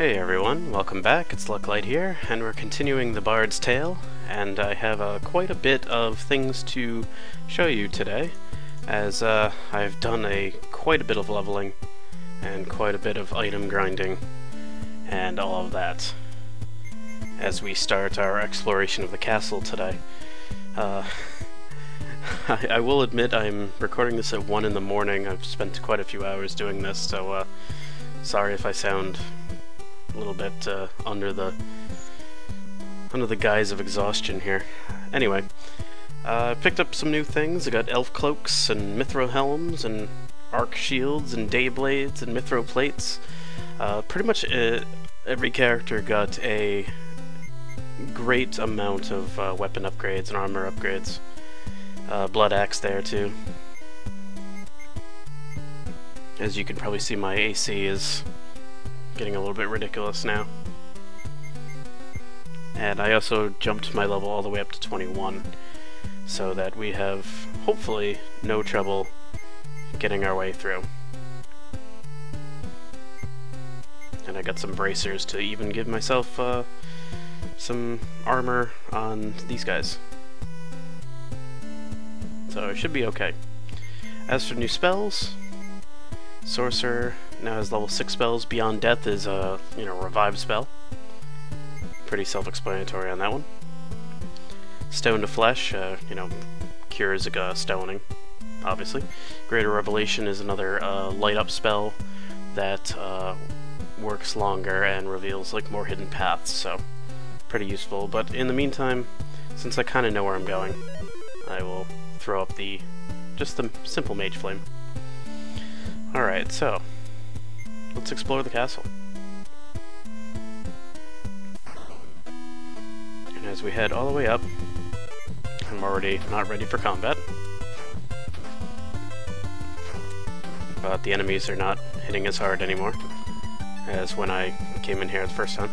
Hey everyone, welcome back. It's Lucklight here, and we're continuing the Bard's Tale, and I have quite a bit of things to show you today, as I've done quite a bit of leveling, and quite a bit of item grinding, and all of that, as we start our exploration of the castle today. I will admit I'm recording this at 1 in the morning. I've spent quite a few hours doing this, so sorry if I sound a little bit under the guise of exhaustion here. Anyway, I picked up some new things. I got elf cloaks and mithril helms and arc shields and day blades and mithril plates. Pretty much every character got a great amount of weapon upgrades and armor upgrades. Blood axe there too. As you can probably see, my AC is getting a little bit ridiculous now. And I also jumped my level all the way up to 21, so that we have, hopefully, no trouble getting our way through. And I got some bracers to even give myself some armor on these guys. So it should be okay. As for new spells, Sorcerer now has level 6 spells. Beyond Death is a revive spell. Pretty self-explanatory on that one. Stone to Flesh, cures stoning, obviously. Greater Revelation is another light up spell that works longer and reveals more hidden paths, so pretty useful. But in the meantime, since I kind of know where I'm going, I will throw up just the simple Mage Flame. Alright, so let's explore the castle. And as we head all the way up, I'm already not ready for combat. But the enemies are not hitting as hard anymore as when I came in here the first time.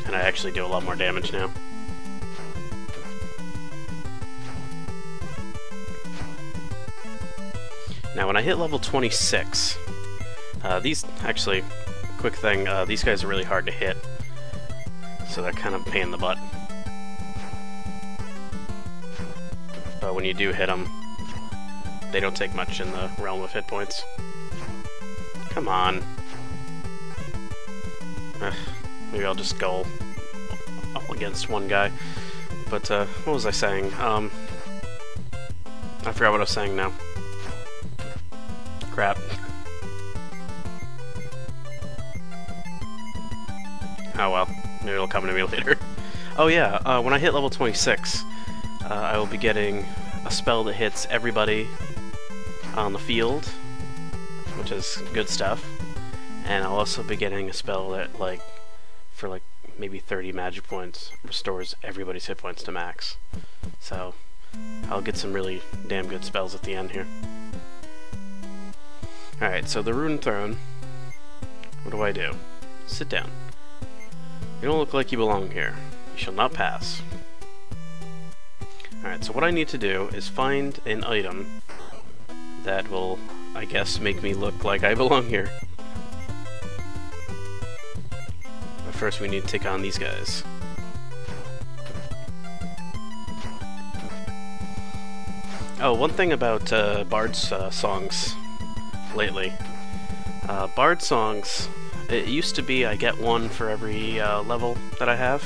And I actually do a lot more damage now. Now when I hit level 26, actually, quick thing, these guys are really hard to hit, so they're kind of a pain in the butt. But when you do hit them, they don't take much in the realm of hit points. Come on. Maybe I'll just go all against one guy. But, what was I saying? I forgot what I was saying now. Crap. Oh well, maybe it'll come to me later. Oh yeah, when I hit level 26, I will be getting a spell that hits everybody on the field, which is good stuff. And I'll also be getting a spell that, for maybe 30 magic points, restores everybody's hit points to max. So, I'll get some really damn good spells at the end here. Alright, so the Rune Throne. What do I do? Sit down. You don't look like you belong here. You shall not pass. Alright, so what I need to do is find an item that will, I guess, make me look like I belong here. But first we need to take on these guys. Oh, one thing about Bard's songs lately. Bard songs, it used to be I get one for every level that I have,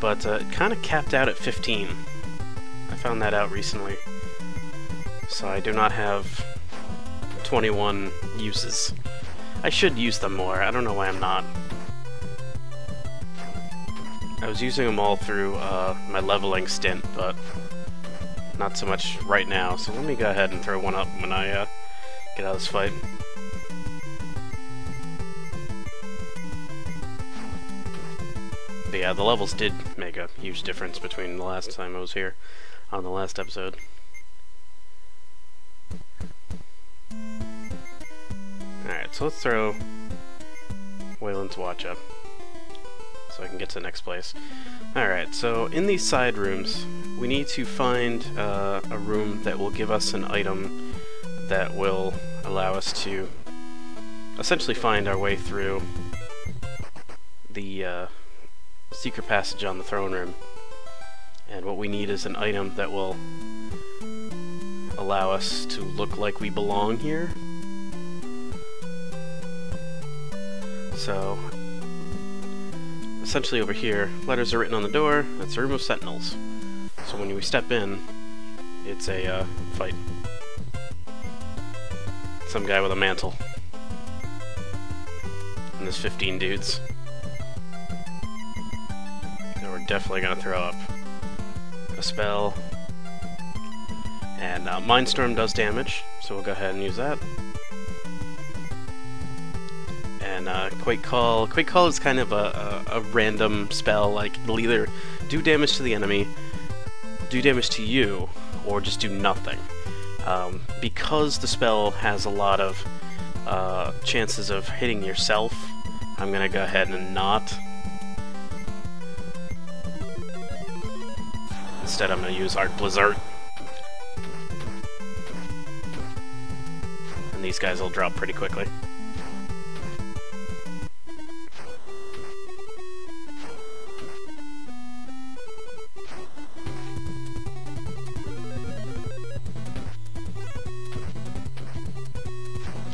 but it kind of capped out at 15. I found that out recently. So I do not have 21 uses. I should use them more, I don't know why I'm not. I was using them all through my leveling stint, but not so much right now, so let me go ahead and throw one up when I get out of this fight. But yeah, the levels did make a huge difference between the last time I was here on the last episode. Alright, so let's throw Wayland's Watch up so I can get to the next place. Alright, so in these side rooms, we need to find a room that will give us an item that will allow us to essentially find our way through the secret passage on the throne room. And what we need is an item that will allow us to look like we belong here. So, essentially over here, letters are written on the door. That's a room of sentinels. So when we step in, it's a fight. Some guy with a mantle. And there's 15 dudes. And we're definitely gonna throw up a spell. And Mindstorm does damage, so we'll go ahead and use that. And Quake Call. Quake Call is kind of a random spell, like it'll either do damage to the enemy, do damage to you, or just do nothing. Because the spell has a lot of chances of hitting yourself, I'm gonna go ahead and not. Instead, I'm gonna use Arc Blizzard. And these guys will drop pretty quickly.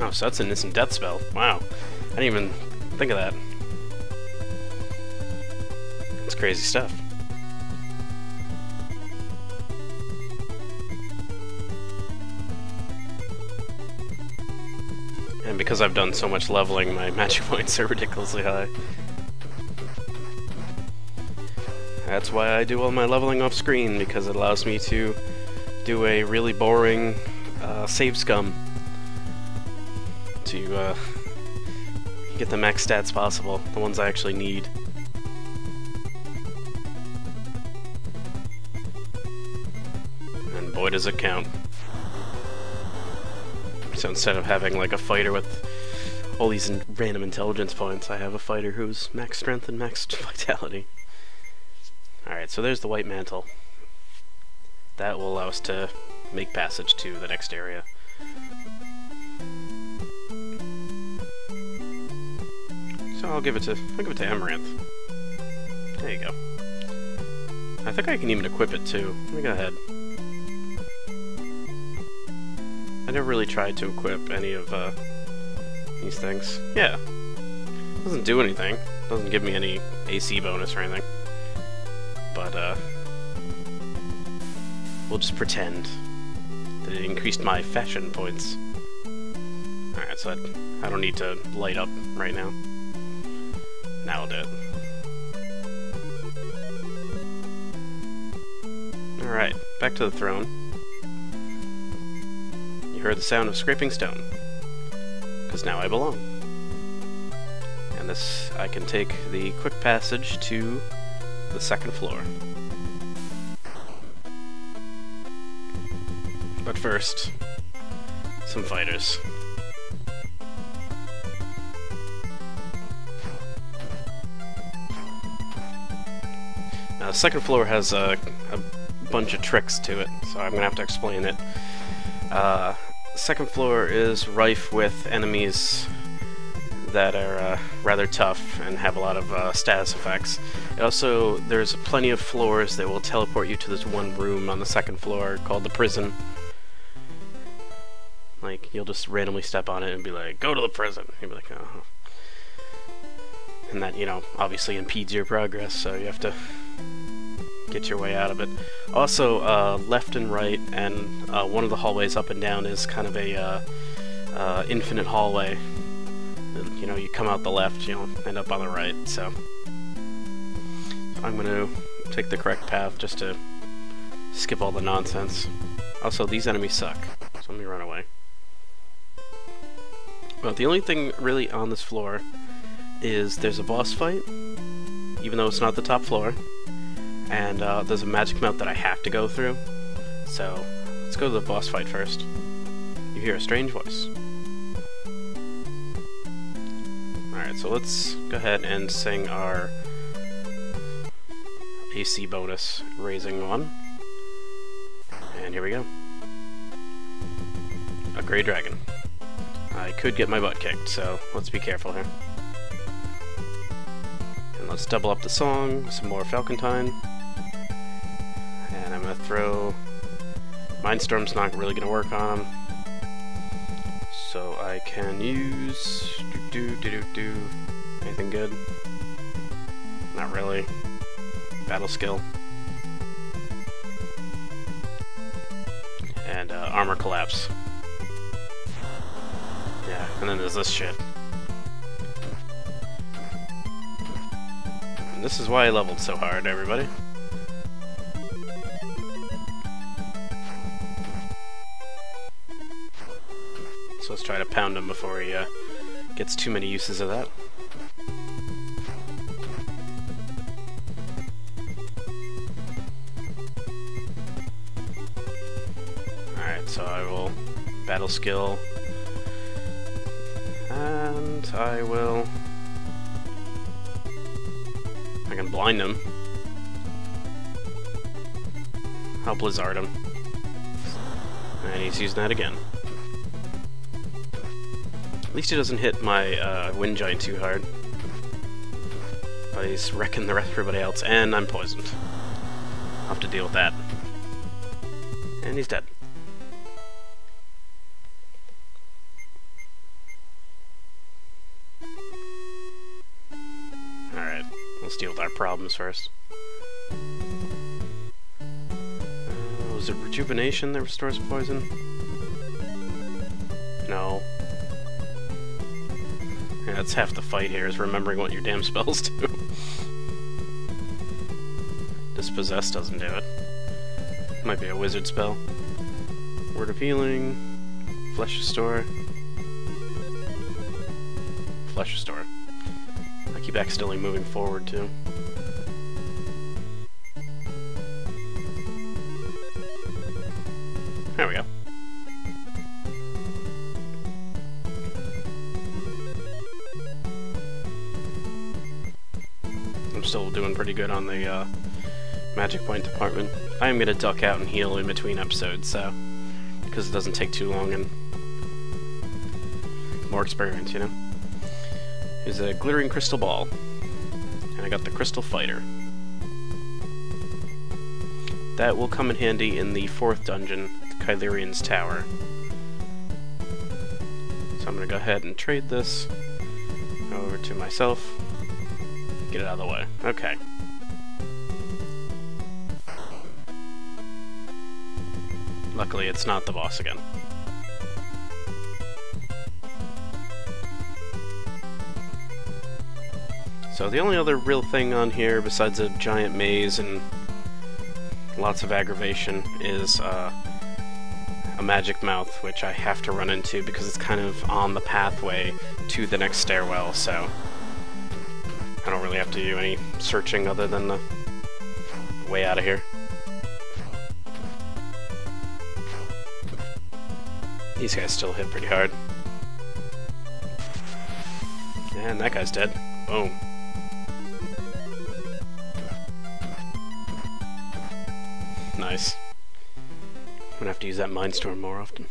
Oh, so that's an instant death spell. Wow. I didn't even think of that. It's crazy stuff. And because I've done so much leveling, my magic points are ridiculously high. That's why I do all my leveling off screen, because it allows me to do a really boring save scum to get the max stats possible, the ones I actually need. And boy does it count. So instead of having like a fighter with all these random intelligence points, I have a fighter who's max strength and max vitality. Alright, so there's the white mantle. That will allow us to make passage to the next area. So I'll give it to Amaranth. There you go. I think I can even equip it too. Let me go ahead. I never really tried to equip any of these things. Yeah. Doesn't do anything. Doesn't give me any AC bonus or anything. But we'll just pretend that it increased my fashion points. Alright, so I don't need to light up right now. Now I'll do it. Alright, back to the throne. You heard the sound of scraping stone. Because now I belong. And this, I can take the quick passage to the second floor. But first, some fighters. Now, the second floor has a bunch of tricks to it, so I'm gonna have to explain it. Second floor is rife with enemies that are rather tough and have a lot of status effects. Also, there's plenty of floors that will teleport you to this one room on the second floor called the prison. Like, you'll just randomly step on it and be like, go to the prison. You'll be like, oh. And that, you know, obviously impedes your progress, so you have to get your way out of it. Also, left and right, and one of the hallways up and down is kind of a infinite hallway. You know, you come out the left, you know, end up on the right, so I'm gonna take the correct path just to skip all the nonsense. Also, these enemies suck, so let me run away. Well, the only thing really on this floor is there's a boss fight, even though it's not the top floor, and there's a magic mount that I have to go through, so let's go to the boss fight first. You hear a strange voice. Alright, so let's go ahead and sing our AC bonus, raising one. And here we go. A Grey Dragon. I could get my butt kicked, so let's be careful here. And let's double up the song with some more Falcontine. And I'm gonna throw... Mindstorm's not really gonna work on him. So I can use... Anything good? Not really. Battle skill. And armor collapse. Yeah, and then there's this shit. And this is why I leveled so hard, everybody. So let's try to pound him before he gets too many uses of that. Alright, so I will battle skill. And I will... I can blind him. I'll Blizzard him. And he's using that again. At least he doesn't hit my Wind Giant too hard. But he's wrecking the rest of everybody else, and I'm poisoned. I'll have to deal with that. And he's dead. Alright, let's deal with our problems first. Was it Rejuvenation that restores poison? No. Yeah, that's half the fight here, is remembering what your damn spells do. Dispossess doesn't do it. Might be a wizard spell. Word of Healing. Flesh Restore. Flesh Restore. I keep accidentally moving forward, too. There we go. I'm still doing pretty good on the magic point department. I am going to duck out and heal in between episodes, so because it doesn't take too long and more experience, you know. Here's a Glittering Crystal Ball, and I got the Crystal Fighter. That will come in handy in the 4th dungeon, Kylerian's Tower. So I'm going to go ahead and trade this over to myself. Get it out of the way. Okay. Luckily, it's not the boss again. So the only other real thing on here, besides a giant maze and lots of aggravation, is a magic mouth, which I have to run into because it's kind of on the pathway to the next stairwell, so I don't really have to do any searching other than the way out of here. These guys still hit pretty hard. And that guy's dead. Boom. Nice. I'm gonna have to use that Mindstorm more often.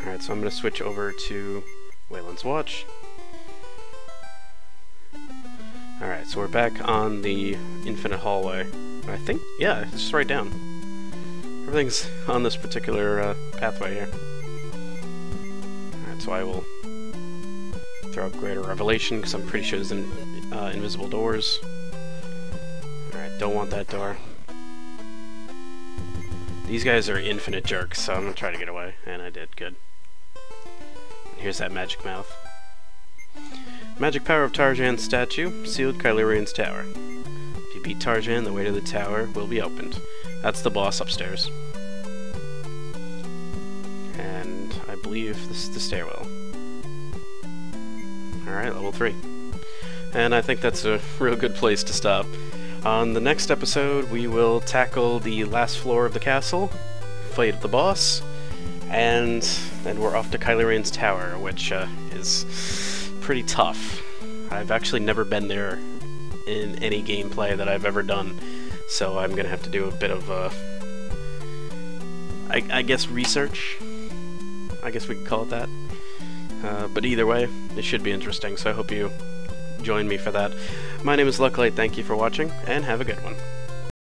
Alright, so I'm gonna switch over to Wayland's Watch. Alright, so we're back on the Infinite Hallway. I think, yeah, it's just right down. Everything's on this particular pathway here. Alright, so I will throw up Greater Revelation, because I'm pretty sure there's invisible doors. Alright, don't want that door. These guys are infinite jerks, so I'm gonna try to get away, and I did, good. And here's that magic mouth. Magic power of Tarjan's statue, sealed Kylerian's Tower. If you beat Tarjan, the way to the tower will be opened. That's the boss upstairs. And I believe this is the stairwell. Alright, level 3. And I think that's a real good place to stop. On the next episode, we will tackle the last floor of the castle, fight the boss, and then we're off to Kylerian's Tower, which is pretty tough. I've actually never been there in any gameplay that I've ever done, so I'm gonna have to do a bit of I guess research. I guess we could call it that. But either way, it should be interesting, so I hope you join me for that. My name is Lucklight, thank you for watching, and have a good one.